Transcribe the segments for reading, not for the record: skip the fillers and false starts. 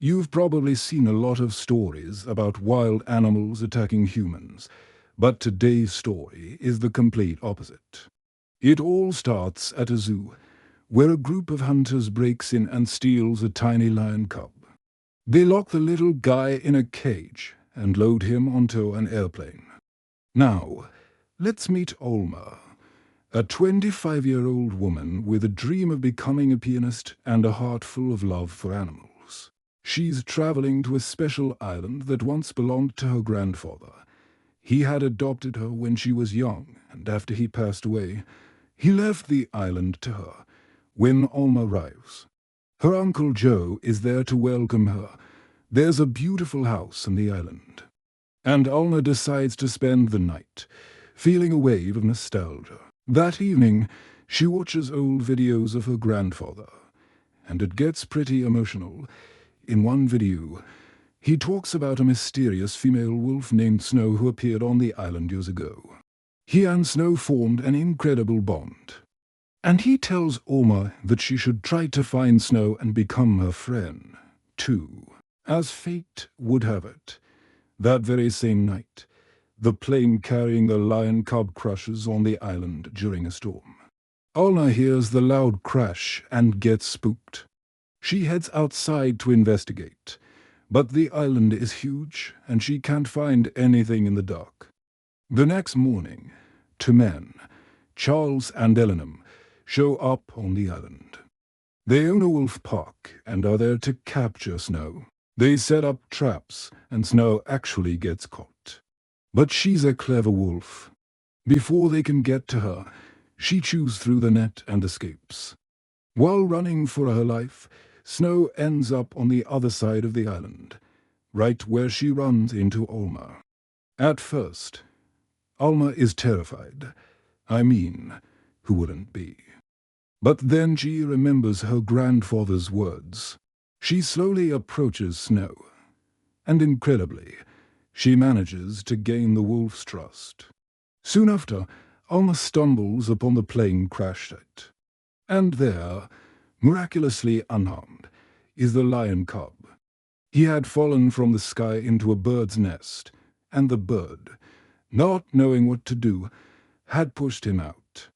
You've probably seen a lot of stories about wild animals attacking humans, but today's story is the complete opposite. It all starts at a zoo, where a group of hunters breaks in and steals a tiny lion cub. They lock the little guy in a cage and load him onto an airplane. Now, let's meet Alma, a 25-year-old woman with a dream of becoming a pianist and a heart full of love for animals. She's traveling to a special island that once belonged to her grandfather. He had adopted her when she was young, and after he passed away, he left the island to her. When Alma arrives, her Uncle Joe is there to welcome her. There's a beautiful house on the island, and Alma decides to spend the night, feeling a wave of nostalgia. That evening, she watches old videos of her grandfather, and it gets pretty emotional. In one video, he talks about a mysterious female wolf named Snow who appeared on the island years ago. He and Snow formed an incredible bond, and he tells Alma that she should try to find Snow and become her friend, too. As fate would have it, that very same night, the plane carrying the lion cub crashes on the island during a storm. Alma hears the loud crash and gets spooked. She heads outside to investigate, but the island is huge and she can't find anything in the dark. The next morning, two men, Charles and Eleanor, show up on the island. They own a wolf park and are there to capture Snow. They set up traps and Snow actually gets caught. But she's a clever wolf. Before they can get to her, she chews through the net and escapes. While running for her life, Snow ends up on the other side of the island, right where she runs into Alma. At first, Alma is terrified. I mean, who wouldn't be? But then she remembers her grandfather's words. She slowly approaches Snow, and incredibly, she manages to gain the wolf's trust. Soon after, Alma stumbles upon the plane crash site, and there, miraculously unharmed, is the lion cub. He had fallen from the sky into a bird's nest, and the bird, not knowing what to do, had pushed him out.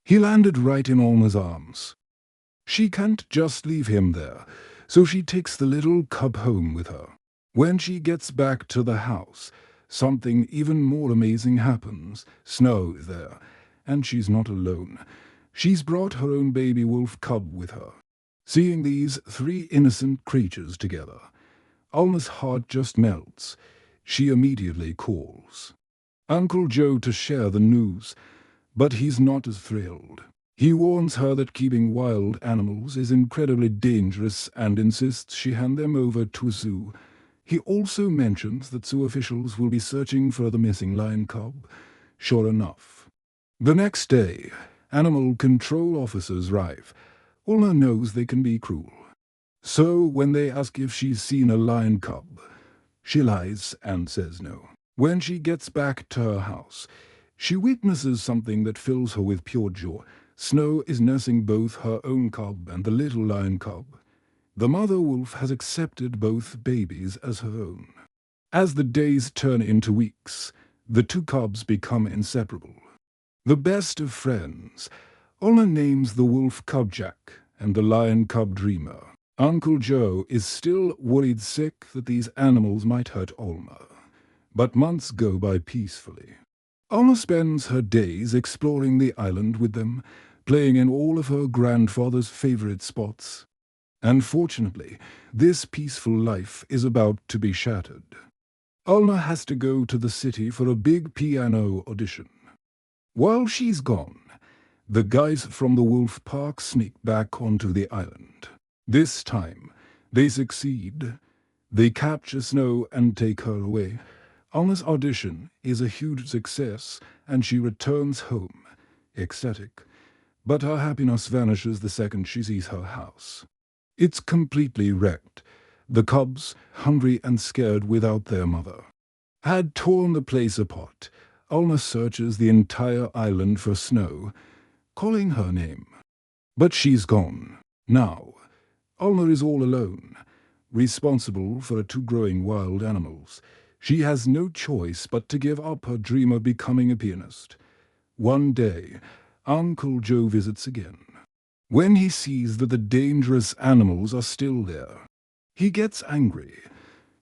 He landed right in Alma's arms. She can't just leave him there, so she takes the little cub home with her. When she gets back to the house, something even more amazing happens. Snow is there, and she's not alone. She's brought her own baby wolf cub with her. Seeing these three innocent creatures together, Alma's heart just melts. She immediately calls Uncle Joe to share the news, but he's not as thrilled. He warns her that keeping wild animals is incredibly dangerous and insists she hand them over to a zoo. He also mentions that zoo officials will be searching for the missing lion cub. Sure enough, the next day, animal control officers arrive. Alma knows they can be cruel. So when they ask if she's seen a lion cub, she lies and says no. When she gets back to her house, she witnesses something that fills her with pure joy. Snow is nursing both her own cub and the little lion cub. The mother wolf has accepted both babies as her own. As the days turn into weeks, the two cubs become inseparable. The best of friends, Alma names the wolf Cub Jack and the lion Cub Dreamer. Uncle Joe is still worried sick that these animals might hurt Alma, but months go by peacefully. Alma spends her days exploring the island with them, playing in all of her grandfather's favorite spots. Unfortunately, this peaceful life is about to be shattered. Alma has to go to the city for a big piano audition. While she's gone, the guys from the wolf park sneak back onto the island. This time, they succeed. They capture Snow and take her away. Alma's audition is a huge success, and she returns home, ecstatic. But her happiness vanishes the second she sees her house. It's completely wrecked. The cubs, hungry and scared without their mother, had torn the place apart. Alma searches the entire island for Snow, calling her name. But she's gone. Now, Alma is all alone. responsible for 2 growing wild animals. She has no choice but to give up her dream of becoming a pianist. One day, Uncle Joe visits again. When he sees that the dangerous animals are still there, he gets angry.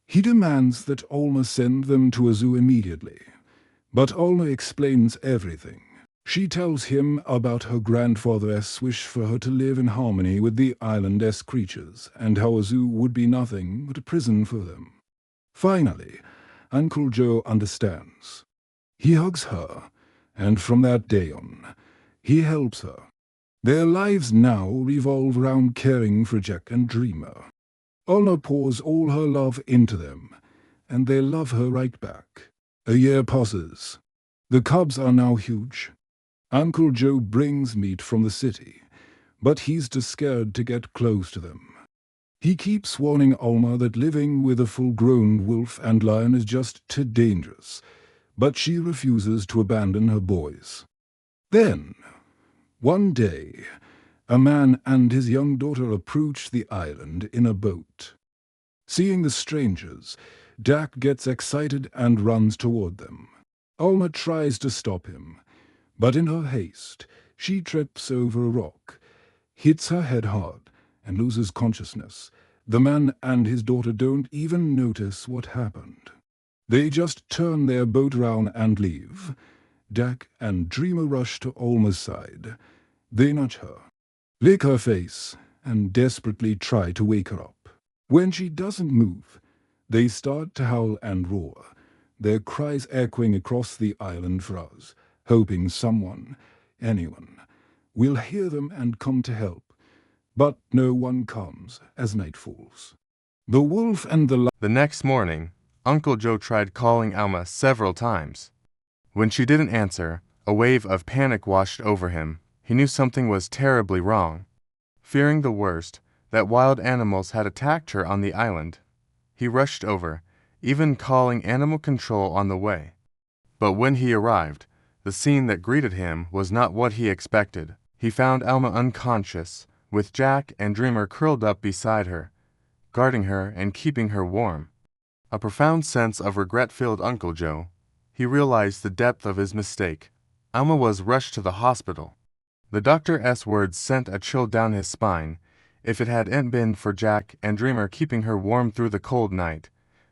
He demands that Alma send them to a zoo immediately. But Alma explains everything. She tells him about her grandfather's wish for her to live in harmony with the island's creatures, and how a zoo would be nothing but a prison for them. Finally, Uncle Joe understands. He hugs her, and from that day on, he helps her. Their lives now revolve around caring for Jack and Dreamer. Alma pours all her love into them, and they love her right back. A year passes. The cubs are now huge. Uncle Joe brings meat from the city, but he's too scared to get close to them. He keeps warning Alma that living with a full-grown wolf and lion is just too dangerous, but she refuses to abandon her boys. Then, one day, a man and his young daughter approach the island in a boat. Seeing the strangers, Jack gets excited and runs toward them. Alma tries to stop him, but in her haste, she trips over a rock, hits her head hard, and loses consciousness. The man and his daughter don't even notice what happened. They just turn their boat around and leave. Jack and Dreamer rush to Alma's side. They nudge her, lick her face, and desperately try to wake her up. When she doesn't move, they start to howl and roar, their cries echoing across the island for us, hoping someone, anyone, will hear them and come to help. But no one comes as night falls. The wolf and the The next morning, Uncle Joe tried calling Alma several times. When she didn't answer, a wave of panic washed over him. He knew something was terribly wrong. Fearing the worst, that wild animals had attacked her on the island, he rushed over, even calling animal control on the way. But when he arrived, the scene that greeted him was not what he expected. He found Alma unconscious, with Jack and Dreamer curled up beside her, guarding her and keeping her warm. A profound sense of regret filled Uncle Joe. He realized the depth of his mistake. Alma was rushed to the hospital. The doctor's words sent a chill down his spine. If it hadn't been for Jack and Dreamer keeping her warm through the cold night,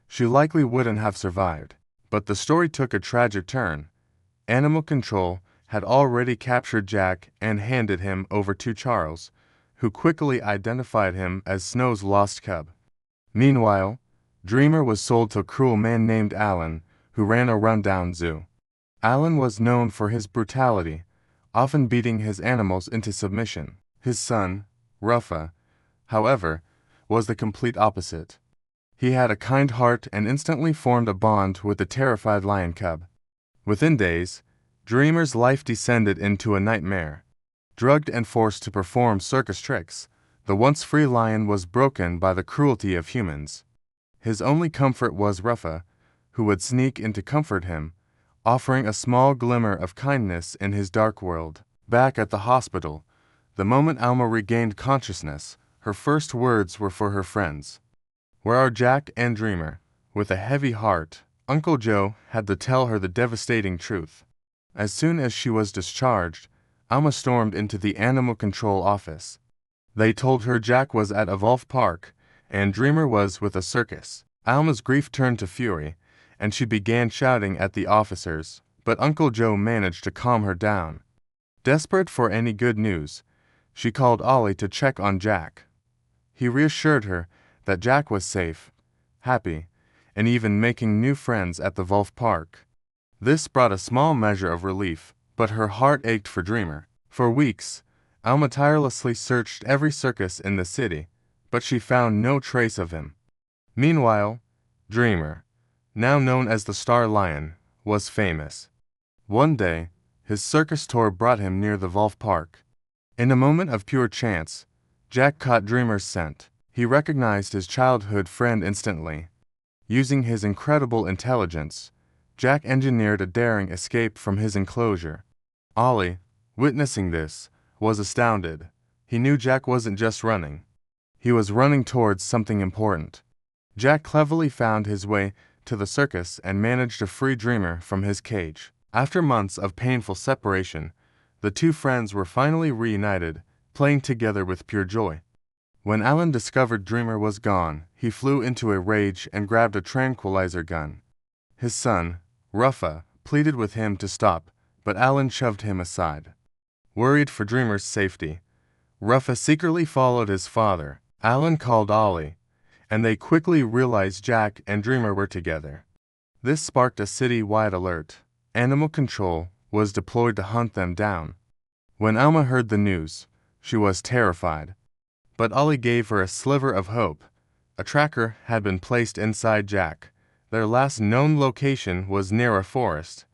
she likely wouldn't have survived. But the story took a tragic turn. Animal control had already captured Jack and handed him over to Charles, who quickly identified him as Snow's lost cub. Meanwhile, Dreamer was sold to a cruel man named Alan, who ran a rundown zoo. Alan was known for his brutality, often beating his animals into submission. His son, Ruffa, however, was the complete opposite. He had a kind heart and instantly formed a bond with the terrified lion cub. Within days, Dreamer's life descended into a nightmare. Drugged and forced to perform circus tricks, the once free lion was broken by the cruelty of humans. His only comfort was Ruffa, who would sneak in to comfort him, offering a small glimmer of kindness in his dark world. Back at the hospital, the moment Alma regained consciousness, her first words were for her friends. "Where are Jack and Dreamer?" With a heavy heart, Uncle Joe had to tell her the devastating truth. As soon as she was discharged, Alma stormed into the animal control office. They told her Jack was at a Wolf Park, and Dreamer was with a circus. Alma's grief turned to fury, and she began shouting at the officers, but Uncle Joe managed to calm her down. Desperate for any good news, she called Ollie to check on Jack. He reassured her that Jack was safe, happy, and even making new friends at the Wolf Park. This brought a small measure of relief, but her heart ached for Dreamer. For weeks, Alma tirelessly searched every circus in the city, but she found no trace of him. Meanwhile, Dreamer, now known as the Star Lion, was famous. One day, his circus tour brought him near the Wolf Park. In a moment of pure chance, Jack caught Dreamer's scent. He recognized his childhood friend instantly. Using his incredible intelligence, Jack engineered a daring escape from his enclosure. Ollie, witnessing this, was astounded. He knew Jack wasn't just running. He was running towards something important. Jack cleverly found his way to the circus and managed to free Dreamer from his cage. After months of painful separation, the two friends were finally reunited, playing together with pure joy. When Alan discovered Dreamer was gone, he flew into a rage and grabbed a tranquilizer gun. His son, Ruffa, pleaded with him to stop, but Alan shoved him aside. Worried for Dreamer's safety, Ruffa secretly followed his father. Alan called Ollie, and they quickly realized Jack and Dreamer were together. This sparked a city-wide alert. Animal control was deployed to hunt them down. When Alma heard the news, she was terrified. But Ollie gave her a sliver of hope. A tracker had been placed inside Jack. Their last known location was near a forest.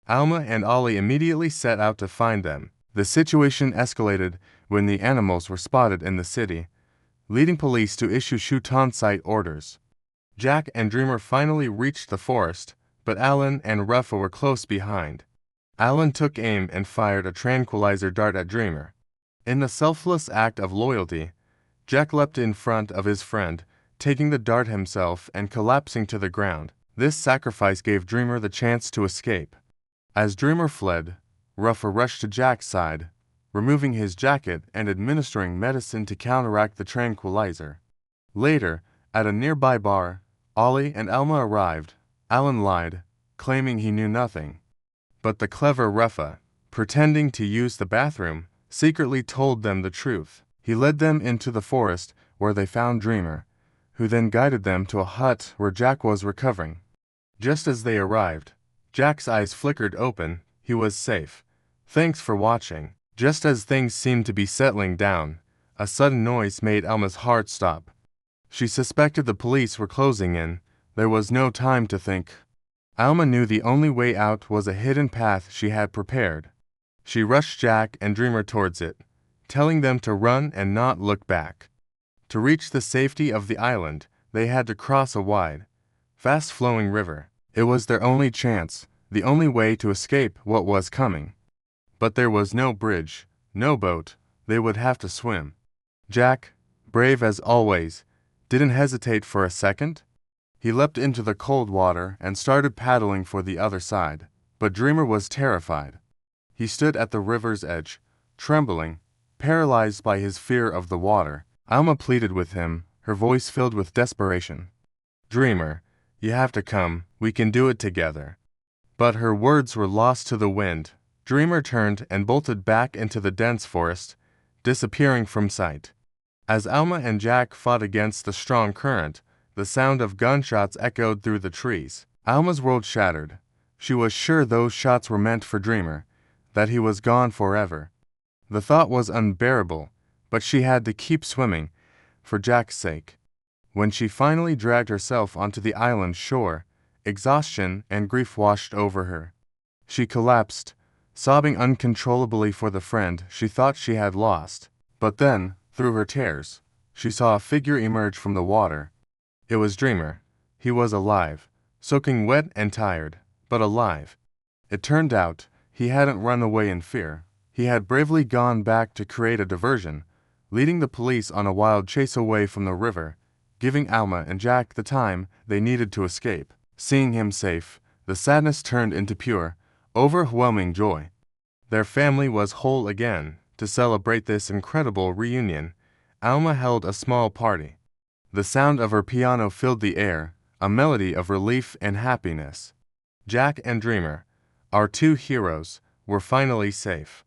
Alma and Ollie immediately set out to find them. The situation escalated when the animals were spotted in the city, leading police to issue shoot-on-sight orders. Jack and Dreamer finally reached the forest, but Alan and Ruffa were close behind. Alan took aim and fired a tranquilizer dart at Dreamer. In the selfless act of loyalty, Jack leapt in front of his friend, taking the dart himself and collapsing to the ground. This sacrifice gave Dreamer the chance to escape. As Dreamer fled, Ruffa rushed to Jack's side, removing his jacket and administering medicine to counteract the tranquilizer. Later, at a nearby bar, Ollie and Alma arrived. Alan lied, claiming he knew nothing. But the clever Ruffa, pretending to use the bathroom, secretly told them the truth. He led them into the forest where they found Dreamer, who then guided them to a hut where Jack was recovering. Just as they arrived, Jack's eyes flickered open. He was safe. Thanks for watching. Just as things seemed to be settling down, a sudden noise made Alma's heart stop. She suspected the police were closing in. There was no time to think. Alma knew the only way out was a hidden path she had prepared. She rushed Jack and Dreamer towards it, telling them to run and not look back. To reach the safety of the island, they had to cross a wide, fast-flowing river. It was their only chance, the only way to escape what was coming. But there was no bridge, no boat. They would have to swim. Jack, brave as always, didn't hesitate for a second. He leapt into the cold water and started paddling for the other side. But Dreamer was terrified. He stood at the river's edge, trembling, paralyzed by his fear of the water. Alma pleaded with him, her voice filled with desperation. "Dreamer, you have to come. We can do it together." But her words were lost to the wind. Dreamer turned and bolted back into the dense forest, disappearing from sight. As Alma and Jack fought against the strong current, the sound of gunshots echoed through the trees. Alma's world shattered. She was sure those shots were meant for Dreamer, that he was gone forever. The thought was unbearable, but she had to keep swimming, for Jack's sake. When she finally dragged herself onto the island shore, exhaustion and grief washed over her. She collapsed, sobbing uncontrollably for the friend she thought she had lost. But then, through her tears, she saw a figure emerge from the water. It was Dreamer. He was alive, soaking wet and tired, but alive. It turned out he hadn't run away in fear. He had bravely gone back to create a diversion, leading the police on a wild chase away from the river, giving Alma and Jack the time they needed to escape. Seeing him safe, the sadness turned into pure, overwhelming joy. Their family was whole again. To celebrate this incredible reunion, Alma held a small party. The sound of her piano filled the air, a melody of relief and happiness. Jack and Dreamer, our two heroes, were finally safe.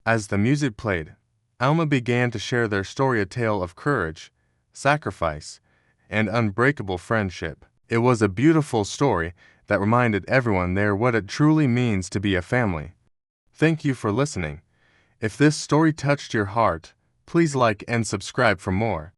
As the music played, Alma began to share their story, a tale of courage, sacrifice, and unbreakable friendship. It was a beautiful story that reminded everyone there what it truly means to be a family. Thank you for listening. If this story touched your heart, please like and subscribe for more.